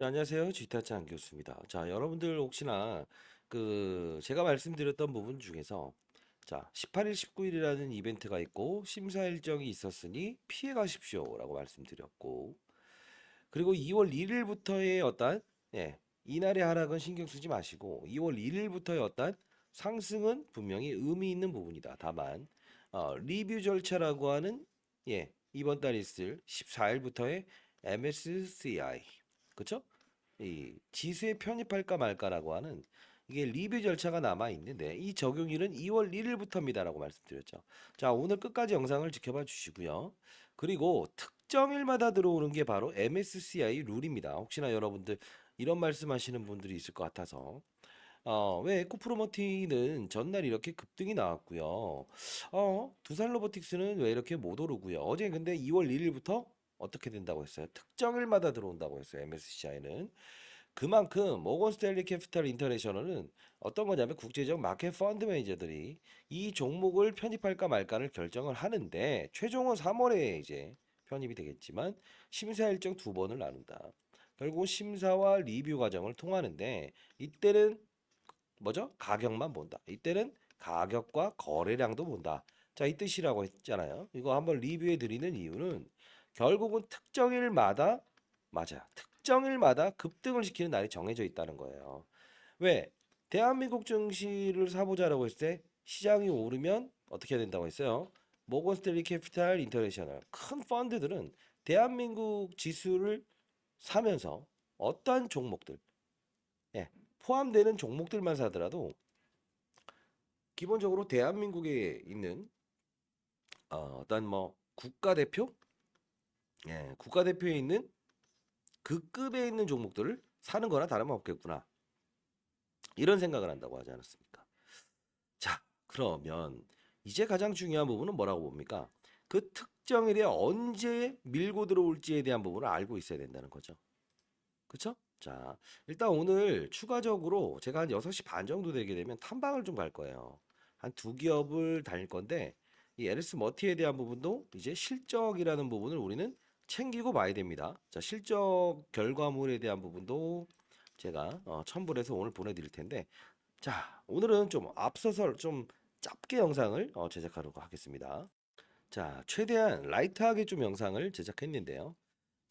자, 안녕하세요. 지타치 안 교수입니다. 자, 여러분들 혹시나 제가 말씀드렸던 부분 중에서 18일, 19일이라는 이벤트가 있고 심사 일정이 있었으니 피해 가십시오라고 말씀드렸고, 그리고 2월 1일부터의 어떤 이날의 하락은 신경 쓰지 마시고 2월 1일부터의 어떤 상승은 분명히 의미 있는 부분이다. 다만 리뷰 절차라고 하는 이번 달 있을 14일부터의 MSCI, 그쵸? 이 지수에 편입할까 말까라고 하는 이게 리뷰 절차가 남아 있는데 이 적용일은 2월 1일부터입니다라고 말씀드렸죠. 자, 오늘 끝까지 영상을 지켜봐 주시고요. 그리고 특정일마다 들어오는 게 바로 MSCI 룰입니다. 혹시나 여러분들 이런 말씀하시는 분들이 있을 것 같아서 왜 에코프로머티는 전날 이렇게 급등이 나왔고요. 두산 로보틱스는 왜 이렇게 못 오르고요. 어제 근데 2월 1일부터 어떻게 된다고 했어요? 특정일마다 들어온다고 했어요. MSCI는. 그만큼 모건 스탠리 캐피탈 인터내셔널은 어떤 거냐면 국제적 마켓 펀드 매니저들이 이 종목을 편입할까 말까를 결정을 하는데 최종은 3월에 이제 편입이 되겠지만 심사 일정 두 번을 나눈다. 결국 심사와 리뷰 과정을 통하는데 이때는 뭐죠? 가격만 본다. 이때는 가격과 거래량도 본다. 자, 이 뜻이라고 했잖아요. 이거 한번 리뷰해 드리는 이유는 결국은 특정일마다 맞아. 특정일마다 급등을 시키는 날이 정해져 있다는 거예요. 왜? 대한민국 증시를 사보자라고 했을 때 시장이 오르면 어떻게 해야 된다고 했어요? 모건 스탠리 캐피탈 인터내셔널 큰 펀드들은 대한민국 지수를 사면서 어떠한 종목들, 예, 포함되는 종목들만 사더라도 기본적으로 대한민국에 있는 어떤 뭐 국가대표, 국가대표에 있는 그 급에 있는 종목들을 사는 거나 다름없겠구나. 이런 생각을 한다고 하지 않았습니까? 자, 그러면 이제 가장 중요한 부분은 뭐라고 봅니까? 그 특정일에 언제 밀고 들어올지에 대한 부분을 알고 있어야 된다는 거죠. 그쵸? 자, 일단 오늘 추가적으로 제가 한 6시 반 정도 되게 되면 탐방을 좀 갈 거예요. 한 두 기업을 다닐 건데 이 LS 머티에 대한 부분도 이제 실적이라는 부분을 우리는 챙기고 봐야 됩니다. 자, 실적 결과물에 대한 부분도 제가 첨부를 해서 오늘 보내드릴 텐데, 자, 오늘은 좀 앞서서 좀 짧게 영상을 제작하려고 하겠습니다. 자, 최대한 라이트하게 좀 영상을 제작했는데요.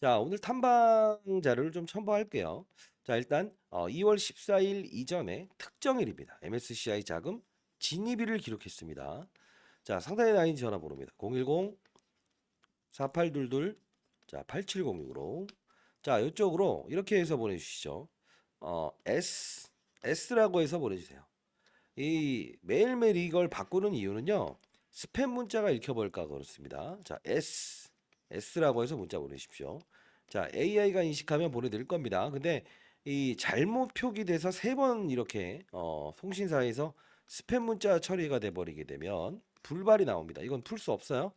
자, 오늘 탐방 자료를 좀 첨부할게요. 자, 일단 2월 14일 이전에 특정일입니다. MSCI 자금 진입일을 기록했습니다. 자, 상단에 나인 전화번호입니다. 010-4822 8706으로. 자, 이쪽으로 이렇게 해서 보내주시죠. S라고 해서 보내주세요. 이 매일매일 이걸 바꾸는 이유는요. 스팸 문자가 읽혀버릴까 그렇습니다. 자, S라고 해서 문자 보내십시오. 자, AI가 인식하면 보내드릴 겁니다. 근데 이 잘못 표기돼서 3번 이렇게 통신사에서 스팸 문자 처리가 돼버리게 되면 불발이 나옵니다. 이건 풀 수 없어요.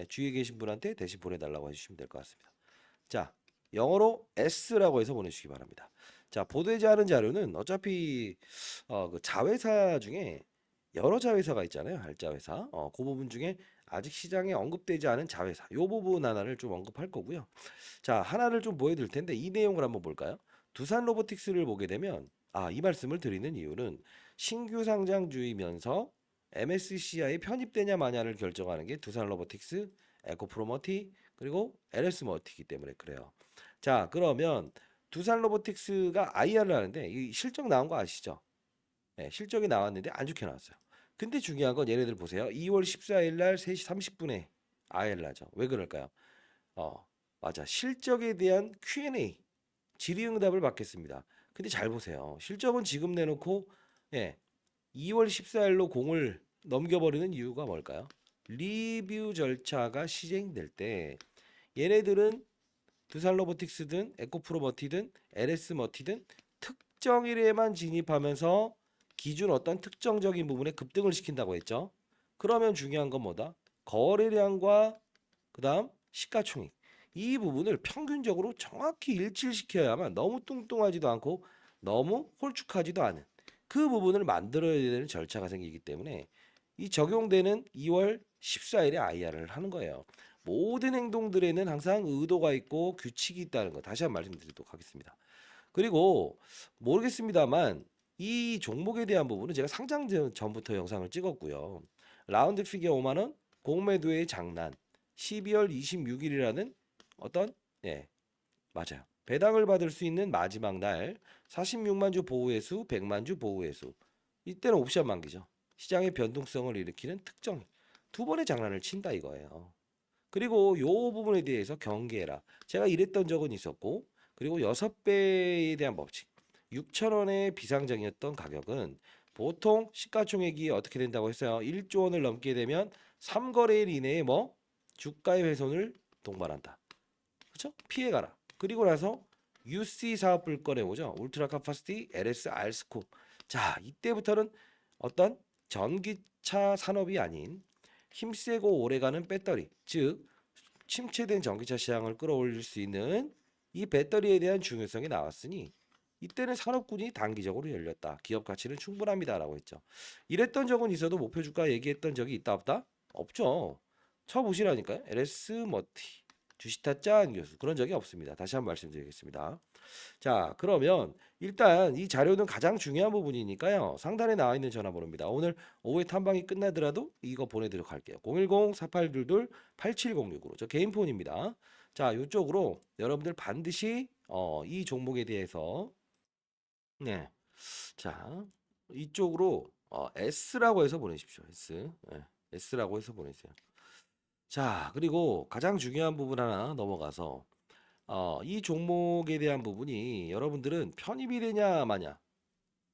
주위에 계신 분한테 대신 보내달라고 해주시면 될 것 같습니다. 자, 영어로 S라고 해서 보내주시기 바랍니다. 자, 보도되지 않은 자료는 어차피 그 자회사 중에 여러 자회사가 있잖아요. 할자회사. 그 부분 중에 아직 시장에 언급되지 않은 자회사. 요 부분 하나를 좀 언급할 거고요. 자, 하나를 좀 보여드릴 텐데 이 내용을 한번 볼까요? 두산 로보틱스를 보게 되면 이 말씀을 드리는 이유는 신규 상장주이면서 MSCI에 편입되냐 마냐를 결정하는 게 두산 로보틱스, 에코프로머티, 그리고 LS 머티이기 때문에 그래요. 자, 그러면 두산 로보틱스가 IR을 하는데 이 실적 나온 거 아시죠? 네, 실적이 나왔는데 안 좋게 나왔어요. 근데 중요한 건 얘네들 보세요. 2월 14일 날 3시 30분에 IR을 하죠. 왜 그럴까요? 맞아. 실적에 대한 Q&A, 질의응답을 받겠습니다. 근데 잘 보세요. 실적은 지금 내놓고 2월 14일로 공을 넘겨버리는 이유가 뭘까요? 리뷰 절차가 시행될 때 얘네들은 두산 로보틱스든 에코프로머티든 LS 머티든 특정일에만 진입하면서 기준 어떤 특정적인 부분에 급등을 시킨다고 했죠. 그러면 중요한 건 뭐다? 거래량과 그다음 시가총액 이 부분을 평균적으로 정확히 일치시켜야만 너무 뚱뚱하지도 않고 너무 홀쭉하지도 않은 그 부분을 만들어야 되는 절차가 생기기 때문에 이 적용되는 2월 14일에 IR을 하는 거예요. 모든 행동들에는 항상 의도가 있고 규칙이 있다는 거 다시 한번 말씀드리도록 하겠습니다. 그리고 모르겠습니다만 이 종목에 대한 부분은 제가 상장 전부터 영상을 찍었고요. 라운드 피겨 5만 원, 공매도의 장난 12월 26일이라는 어떤 예, 맞아요. 배당을 받을 수 있는 마지막 날 46만 주 보호회수, 100만 주 보호회수. 이때는 옵션 만기죠. 시장의 변동성을 일으키는 특정 두 번의 장난을 친다 이거예요. 그리고 요 부분에 대해서 경계해라. 제가 이랬던 적은 있었고, 그리고 6배에 대한 법칙. 6천 원의 비상장이었던 가격은 보통 시가총액이 어떻게 된다고 했어요. 1조 원을 넘게 되면 3거래일 이내에 뭐 주가의 훼손을 동반한다. 그렇죠? 피해가라. 그리고 나서 UC 사업을 꺼내보죠. 울트라 카파시티 LS 알스코. 자, 이때부터는 어떤 전기차 산업이 아닌 힘세고 오래가는 배터리, 즉 침체된 전기차 시장을 끌어올릴 수 있는 이 배터리에 대한 중요성이 나왔으니 이때는 산업군이 단기적으로 열렸다. 기업 가치는 충분합니다라고 했죠. 이랬던 적은 있어도 목표 주가 얘기했던 적이 있다 없다? 없죠. 쳐보시라니까요. LS 머티 주식타 짠 교수 그런 적이 없습니다. 다시 한번 말씀드리겠습니다. 자, 그러면 일단 이 자료는 가장 중요한 부분이니까요. 상단에 나와 있는 전화번호입니다. 오늘 오후에 탐방이 끝나더라도 이거 보내드리도록 할게요. 010-4822-8706으로 저 개인 폰입니다. 자, 이쪽으로 여러분들 반드시 이 종목에 대해서 네, 자 이쪽으로 S라고 해서 보내십시오. S, 네, S라고 해서 보내세요. 자, 그리고 가장 중요한 부분 하나 넘어가서 이 종목에 대한 부분이 여러분들은 편입이 되냐 마냐,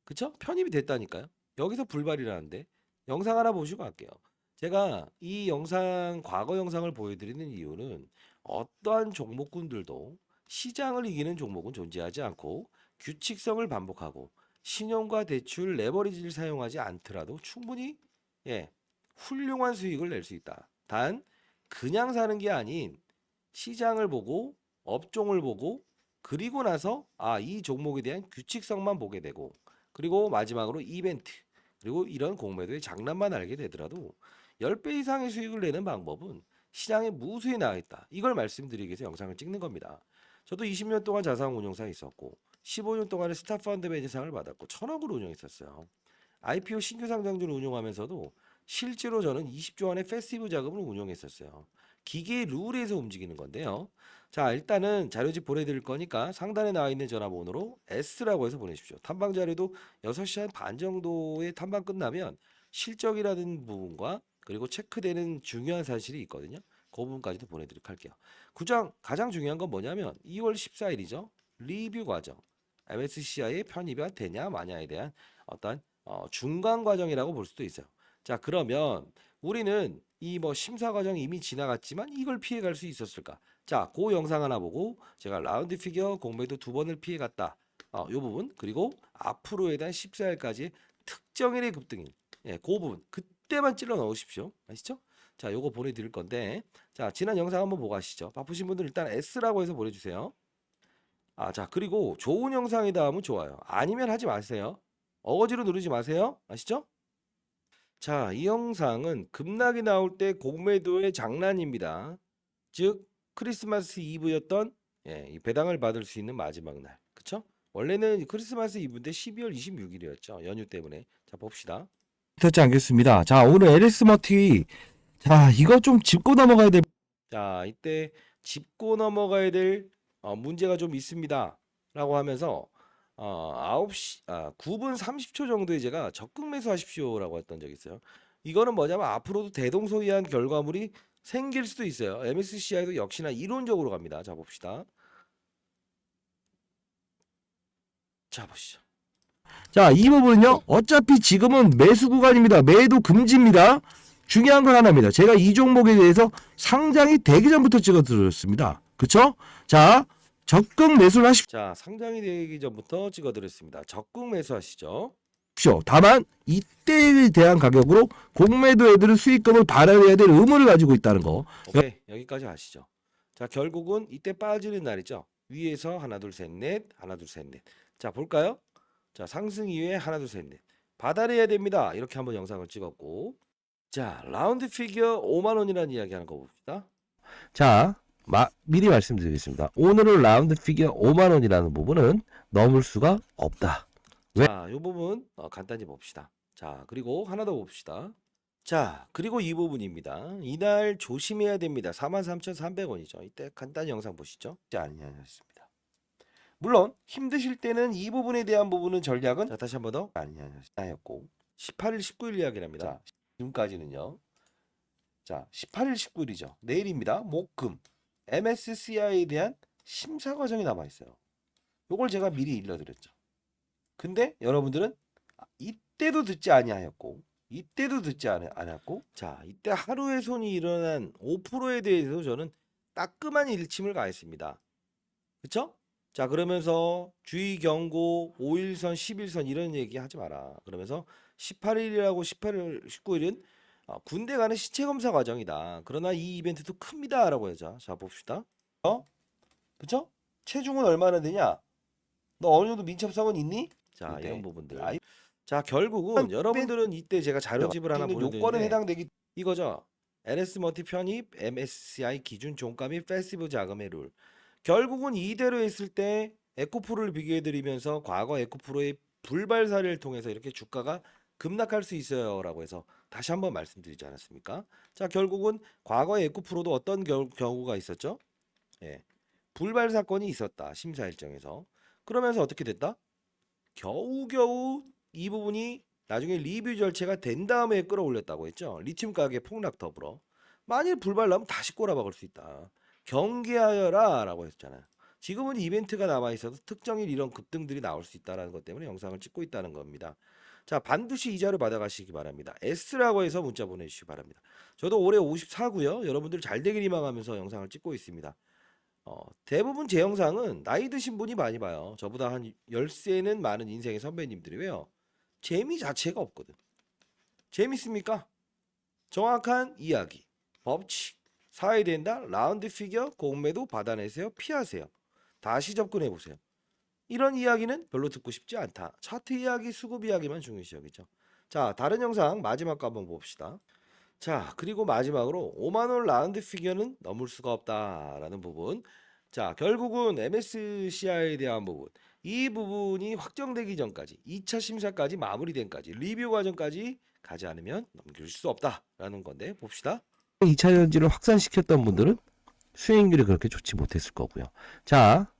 그쵸? 편입이 됐다니까요. 여기서 불발이라는데 영상 하나 보시고 갈게요. 제가 이 영상 과거 영상을 보여드리는 이유는 어떠한 종목군들도 시장을 이기는 종목은 존재하지 않고 규칙성을 반복하고 신용과 대출 레버리지를 사용하지 않더라도 충분히 예, 훌륭한 수익을 낼 수 있다. 단 그냥 사는 게 아닌 시장을 보고 업종을 보고 그리고 나서 이 종목에 대한 규칙성만 보게 되고 그리고 마지막으로 이벤트 그리고 이런 공매도의 장난만 알게 되더라도 10배 이상의 수익을 내는 방법은 시장에 무수히 나와 있다. 이걸 말씀드리기 위해서 영상을 찍는 겁니다. 저도 20년 동안 자산운용사에 있었고 15년 동안의 스타펀드 매니상을 받았고 1,000억을 운용했었어요. IPO 신규 상장주를 운용하면서도 실제로 저는 20조 원의 패시브 자금을 운용했었어요. 기계의 룰에서 움직이는 건데요. 자, 일단은 자료집 보내드릴 거니까 상단에 나와 있는 전화번호로 S라고 해서 보내십시오. 탐방 자료도 6시 한 반 정도에 탐방 끝나면 실적이라는 부분과 그리고 체크되는 중요한 사실이 있거든요. 그 부분까지도 보내드리도록 할게요. 가장 중요한 건 뭐냐면 2월 14일이죠. 리뷰 과정. MSCI의 편입이 되냐 마냐에 대한 어떤 중간 과정이라고 볼 수도 있어요. 자, 그러면 우리는 이 뭐 심사 과정 이미 지나갔지만 이걸 피해갈 수 있었을까? 자, 그 영상 하나 보고 제가 라운드 피겨 공매도 2번을 피해갔다. 요 부분 그리고 앞으로에 대한 14일까지 특정일의 급등일. 예, 그 부분 그때만 찔러 넣으십시오. 아시죠? 자, 요거 보내드릴 건데 자, 지난 영상 한번 보고 가시죠. 바쁘신 분들 일단 S라고 해서 보내주세요. 자, 그리고 좋은 영상이다 하면 좋아요. 아니면 하지 마세요. 어거지로 누르지 마세요. 아시죠? 자, 이 영상은 급락이 나올 때 공매도의 장난입니다. 즉 크리스마스 이브였던 이 배당을 받을 수 있는 마지막 날. 그쵸? 원래는 크리스마스 이브인데 12월 26일이었죠. 연휴 때문에. 자, 봅시다. 듣지 않겠습니다. 자, 오늘 LS 머티. 자, 이거 좀 짚고 넘어가야 될. 자, 이때 짚고 넘어가야 될 문제가 좀 있습니다. 라고 하면서 9분 30초 정도에 제가 적극 매수하십시오라고 했던 적이 있어요. 이거는 뭐냐면 앞으로도 대동소이한 결과물이 생길 수도 있어요. MSCI도 역시나 이론적으로 갑니다. 자, 봅시다. 자, 보시죠. 자, 이 부분은요. 어차피 지금은 매수 구간입니다. 매도 금지입니다. 중요한 건 하나입니다. 제가 이 종목에 대해서 상장이 되기 전부터 찍어드렸습니다. 그쵸? 자, 적극 매수를 하십시오. 자, 상장이 되기 전부터 찍어드렸습니다. 적극 매수하시죠. 다만 이때에 대한 가격으로 공매도 애들은 수익금을 발휘해야 될 의무를 가지고 있다는 거. 오케이, 여기까지 아시죠? 자, 결국은 이때 빠지는 날이죠. 위에서 하나 둘 셋 넷, 하나 둘 셋 넷. 자, 볼까요? 자, 상승 이후에 하나 둘 셋 넷. 받아내야 됩니다. 이렇게 한번 영상을 찍었고, 자, 라운드 피겨 5만 원이라는 이야기 하는 거 봅시다. 자, 미리 말씀드리겠습니다. 오늘은 라운드 피겨 5만 원이라는 부분은 넘을 수가 없다. 왜? 자, 이 부분 간단히 봅시다. 자, 그리고 하나 더 봅시다. 자, 그리고 이 부분입니다. 이날 조심해야 됩니다. 43,300원이죠. 이때 간단히 영상 보시죠. 자, 아니었습니다. 물론 힘드실 때는 이 부분에 대한 부분은 전략은 자, 다시 한 번 더 아니었고 18일, 19일 이야기랍니다. 자, 지금까지는요. 자, 18일, 19일이죠. 내일입니다. 목금 MSCI에 대한 심사 과정이 남아 있어요. 요걸 제가 미리 일러드렸죠. 근데 여러분들은 이때도 듣지 아니하였고 이때도 듣지 않았고 자, 이때 하루의 손이 일어난 5%에 대해서 저는 따끔한 일침을 가했습니다. 그쵸? 자, 그러면서 주의 경고 5일선 10일선 이런 얘기 하지 마라. 그러면서 18일이라고 18일 19일은 군대 가는 시체 검사 과정이다. 그러나 이 이벤트도 큽니다 라고 하자. 자, 봅시다. 그쵸? 체중은 얼마나 되냐? 너 어느 정도 민첩성은 있니? 자, 이런 부분들. 자, 결국은 여러분들은 이때 제가 자료집을 하나 보여드리는데 요건은 해당되기 이거죠. LS 멀티 편입, MSCI 기준 종가 및 패시브 자금의 룰. 결국은 이대로 했을 때 에코프로를 비교해드리면서 과거 에코프로의 불발 사례를 통해서 이렇게 주가가 급락할 수 있어요라고 해서 다시 한번 말씀드리지 않았습니까? 자, 결국은 과거의 에코프로도 어떤 경우가 있었죠? 예, 불발 사건이 있었다. 심사 일정에서. 그러면서 어떻게 됐다? 겨우겨우 이 부분이 나중에 리뷰 절차가 된 다음에 끌어올렸다고 했죠. 리튬 가격 폭락 더불어. 만일 불발 나면 다시 꼬라박을 수 있다. 경계하여라 라고 했잖아요. 지금은 이벤트가 남아있어서 특정일 이런 급등들이 나올 수 있다는 것 때문에 영상을 찍고 있다는 겁니다. 자, 반드시 이 자료 받아가시기 바랍니다. S라고 해서 문자 보내주시기 바랍니다. 저도 올해 54고요. 여러분들 잘 되길 희망하면서 영상을 찍고 있습니다. 대부분 제 영상은 나이 드신 분이 많이 봐요. 저보다 한 10세는 많은 인생의 선배님들이. 왜요? 재미 자체가 없거든. 재밌습니까? 정확한 이야기, 법칙, 사야 된다, 라운드 피겨, 공매도 받아내세요, 피하세요. 다시 접근해 보세요. 이런 이야기는 별로 듣고 싶지 않다. 차트 이야기, 수급 이야기만 중요시 여기죠. 자, 다른 영상 마지막 거 한번 봅시다. 자, 그리고 마지막으로 5만원 라운드 피겨는 넘을 수가 없다라는 부분. 자, 결국은 MSCI에 대한 부분, 이 부분이 확정되기 전까지 2차 심사까지 마무리된까지 리뷰 과정까지 가지 않으면 넘길 수 없다라는 건데 봅시다. 2차 전지를 확산시켰던 분들은 수익률이 그렇게 좋지 못했을 거고요. 자,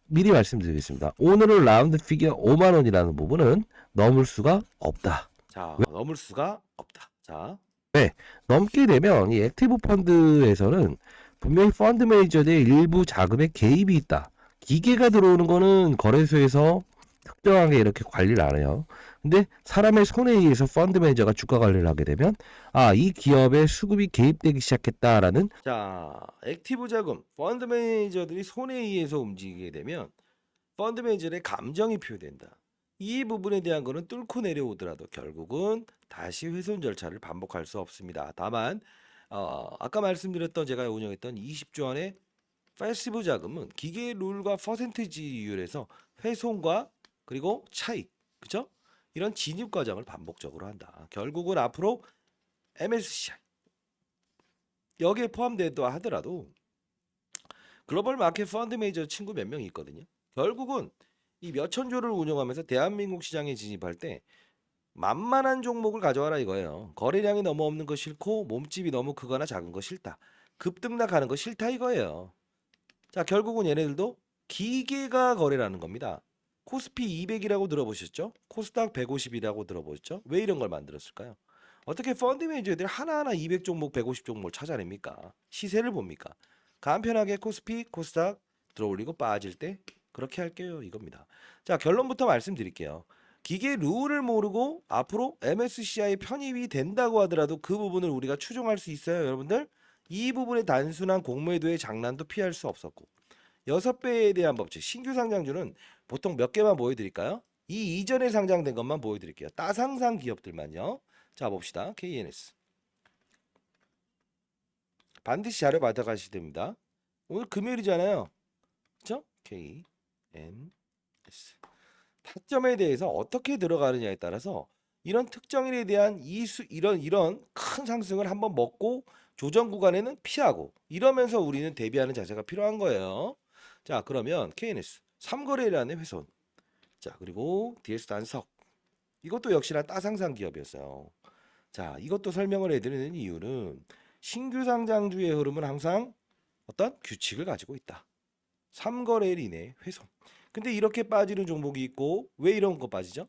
미리 말씀드리겠습니다. 오늘은 라운드 피겨 5만 원이라는 부분은 넘을 수가 없다. 자, 넘을 수가 없다. 자, 넘게 되면 이 액티브 펀드에서는 분명히 펀드 매니저들의 일부 자금에 개입이 있다. 기계가 들어오는 거는 거래소에서 특정하게 이렇게 관리를 안 해요. 근데 사람의 손에 의해서 펀드 매니저가 주가 관리를 하게 되면 이 기업의 수급이 개입되기 시작했다라는 자, 액티브 자금, 펀드 매니저들이 손에 의해서 움직이게 되면 펀드 매니저의 감정이 표현된다. 이 부분에 대한 거는 뚫고 내려오더라도 결국은 다시 훼손 절차를 반복할 수 없습니다. 다만 아까 말씀드렸던 제가 운영했던 20조 원의 패시브 자금은 기계 룰과 퍼센티지율에서 훼손과 그리고 차익, 그죠? 이런 진입 과정을 반복적으로 한다. 결국은 앞으로 MSCI 여기에 포함되다 하더라도 글로벌 마켓 펀드 매니저 친구 몇 명이 있거든요. 결국은 이 몇천 조를 운영하면서 대한민국 시장에 진입할 때 만만한 종목을 가져와라 이거예요. 거래량이 너무 없는 거 싫고 몸집이 너무 크거나 작은 거 싫다. 급등락하는 거 싫다 이거예요. 자, 결국은 얘네들도 기계가 거래라는 겁니다. 코스피 200이라고 들어보셨죠? 코스닥 150이라고 들어보셨죠? 왜 이런 걸 만들었을까요? 어떻게 펀드 매니저들이 하나하나 200종목, 150종목을 찾아냅니까? 시세를 봅니까? 간편하게 코스피, 코스닥 들어올리고 빠질 때 그렇게 할게요 이겁니다. 자, 결론부터 말씀드릴게요. 기계 룰을 모르고 앞으로 MSCI 편입이 된다고 하더라도 그 부분을 우리가 추종할 수 있어요 여러분들? 이 부분의 단순한 공매도의 장난도 피할 수 없었고 6배에 대한 법칙 신규 상장주는 보통 몇 개만 보여드릴까요? 이 이전에 상장된 것만 보여드릴게요. 따상상 기업들만요. 자, 봅시다. KNS 반드시 자료 받아가셔야 됩니다. 오늘 금요일이잖아요. 그렇죠? KNS 타점에 대해서 어떻게 들어가느냐에 따라서 이런 특정일에 대한 이런 큰 상승을 한번 먹고 조정 구간에는 피하고 이러면서 우리는 대비하는 자세가 필요한 거예요. 자, 그러면 KNS 3거래일안의 훼손. 자, 그리고 DS 단석. 이것도 역시나 따상상 기업이었어요. 자, 이것도 설명을 해드리는 이유는 신규 상장주의 흐름은 항상 어떤 규칙을 가지고 있다. 3거래일 이내 훼손. 근데 이렇게 빠지는 종목이 있고 왜 이런 거 빠지죠?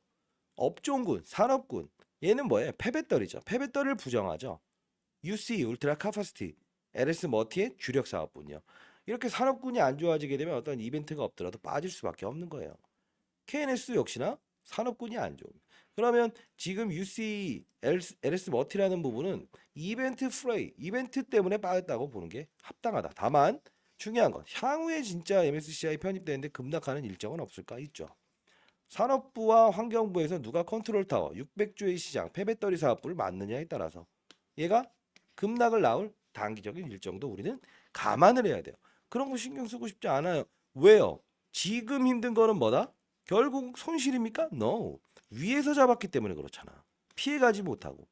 업종군, 산업군. 얘는 뭐예요? 폐배터리죠. 폐배터리를 부정하죠. UC, 울트라 카파시티, LS 머티의 주력 사업군요. 이렇게 산업군이 안 좋아지게 되면 어떤 이벤트가 없더라도 빠질 수밖에 없는 거예요. KNS 역시나 산업군이 안 좋습니다. 그러면 지금 UC, LS 머티라는 부분은 이벤트 프레이, 이벤트 때문에 빠졌다고 보는 게 합당하다. 다만 중요한 건 향후에 진짜 MSCI 편입되는데 급락하는 일정은 없을까? 있죠. 산업부와 환경부에서 누가 컨트롤 타워 600조의 시장 폐배터리 사업부를 맡느냐에 따라서 얘가 급락을 낳을 단기적인 일정도 우리는 감안을 해야 돼요. 그런 거 신경 쓰고 싶지 않아요. 왜요? 지금 힘든 거는 뭐다? 결국 손실입니까? No. 위에서 잡았기 때문에 그렇잖아. 피해가지 못하고.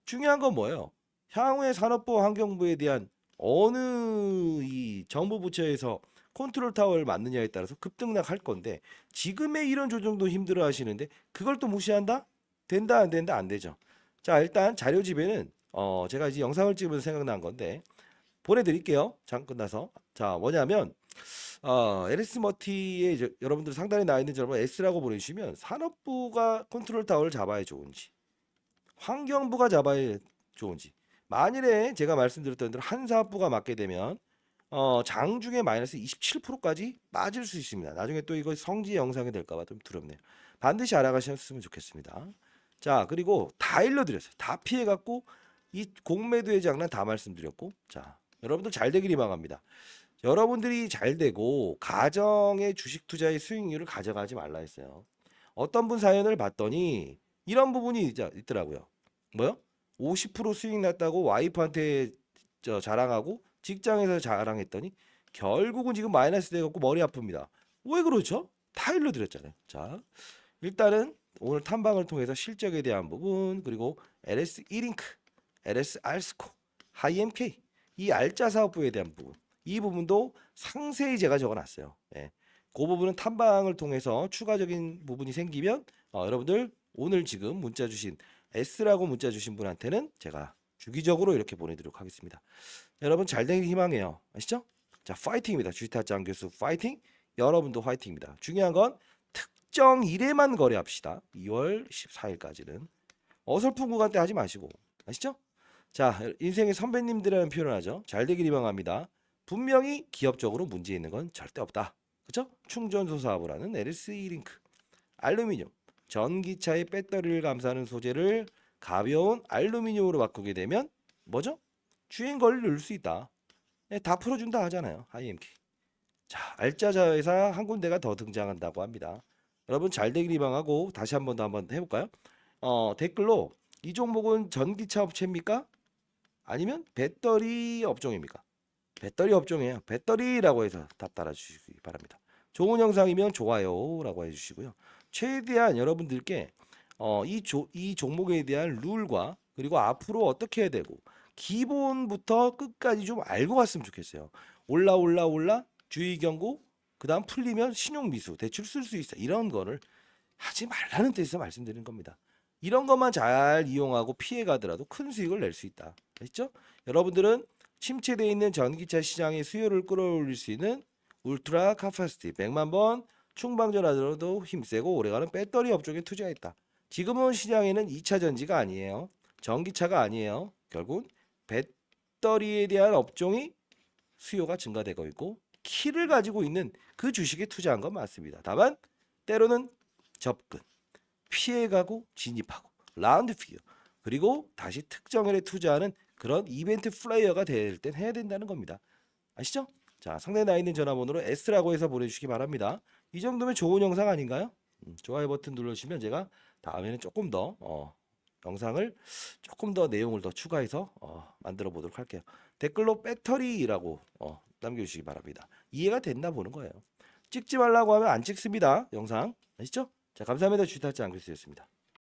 중요한 건 뭐예요? 향후에 산업부와 환경부에 대한 어느 이 정부 부처에서 컨트롤 타워를 맡느냐에 따라서 급등락할 건데 지금의 이런 조정도 힘들어 하시는데 그걸 또 무시한다? 된다 안 된다? 안 되죠. 자, 일단 자료집에는 제가 이제 영상을 찍으면서 생각난 건데 보내드릴게요. 장 끝나서. 자, 뭐냐면 LS 머티에 여러분들 상단에 나와 있는 여러분 S라고 보내주시면 산업부가 컨트롤 타워를 잡아야 좋은지 환경부가 잡아야 좋은지 만일에 제가 말씀드렸던 대로 한 사업부가 맡게 되면 장중에 마이너스 27%까지 빠질 수 있습니다. 나중에 또 이거 성지 영상이 될까봐 좀 두렵네요. 반드시 알아가셨으면 좋겠습니다. 자, 그리고 다 일러드렸어요. 다 피해갖고 이 공매도의 장난 다 말씀드렸고, 자, 여러분들 잘 되기를 바랍니다. 여러분들이 잘 되고 가정의 주식 투자의 수익률을 가져가지 말라 했어요. 어떤 분 사연을 봤더니 이런 부분이 있더라고요. 뭐요? 50% 수익 났다고 와이프한테 자랑하고 직장에서 자랑했더니 결국은 지금 마이너스 돼갖고 머리 아픕니다. 왜 그렇죠? 다 일러드렸잖아요. 자, 일단은 오늘 탐방을 통해서 실적에 대한 부분 그리고 LS 이링크, LS 알스코, 하이엠K 이 알짜 사업부에 대한 부분 이 부분도 상세히 제가 적어놨어요. 예. 그 부분은 탐방을 통해서 추가적인 부분이 생기면 여러분들 오늘 지금 문자 주신 S라고 문자 주신 분한테는 제가 주기적으로 이렇게 보내드리도록 하겠습니다. 여러분 잘 되길 희망해요. 아시죠? 자, 파이팅입니다. 주식타짱 교수 파이팅. 여러분도 파이팅입니다. 중요한 건 특정 일에만 거래합시다. 2월 14일까지는 어설픈 구간 때 하지 마시고 아시죠? 자, 인생의 선배님들이라는 표현을 하죠. 잘 되길 희망합니다. 분명히 기업적으로 문제 있는 건 절대 없다. 그렇죠? 충전소 사업을 하는 LS 이링크, 알루미늄, 전기차의 배터리를 감싸는 소재를 가벼운 알루미늄으로 바꾸게 되면 뭐죠? 주행 거리를 늘릴 수 있다. 네, 다 풀어준다 하잖아요. 하이엠K. 자, 알짜 회사 한 군데가 더 등장한다고 합니다. 여러분 잘 되길 희망하고 다시 한 번 더 한번 해볼까요? 댓글로 이 종목은 전기차 업체입니까? 아니면 배터리 업종입니까? 배터리 업종이에요. 배터리라고 해서 답 달아주시기 바랍니다. 좋은 영상이면 좋아요라고 해주시고요. 최대한 여러분들께 이 종목에 대한 룰과 그리고 앞으로 어떻게 해야 되고 기본부터 끝까지 좀 알고 갔으면 좋겠어요. 올라 주의 경고 그다음 풀리면 신용 미수 대출 쓸 수 있어 이런 거를 하지 말라는 뜻에서 말씀드리는 겁니다. 이런 것만 잘 이용하고 피해 가더라도 큰 수익을 낼 수 있다. 아시죠? 여러분들은 침체되어 있는 전기차 시장의 수요를 끌어올릴 수 있는 울트라 카파시티 100만 번 충방전하더라도 힘세고 오래가는 배터리 업종에 투자했다. 지금은 시장에는 2차 전지가 아니에요. 전기차가 아니에요. 결국은 배터리에 대한 업종이 수요가 증가되고 있고 키를 가지고 있는 그 주식에 투자한 건 맞습니다. 다만 때로는 접근, 피해가고 진입하고 라운드 피겨 그리고 다시 특정일에 투자하는 그런 이벤트 플레이어가 될 땐 해야 된다는 겁니다. 아시죠? 자, 상단에 나 있는 전화번호로 S라고 해서 보내주시기 바랍니다. 이 정도면 좋은 영상 아닌가요? 좋아요 버튼 눌러주시면 제가 다음에는 조금 더 영상을 조금 더 내용을 더 추가해서 만들어 보도록 할게요. 댓글로 배터리라고 남겨주시기 바랍니다. 이해가 됐나 보는 거예요. 찍지 말라고 하면 안 찍습니다. 영상 아시죠? 자, 감사합니다. 주식타짜 안교수였습니다.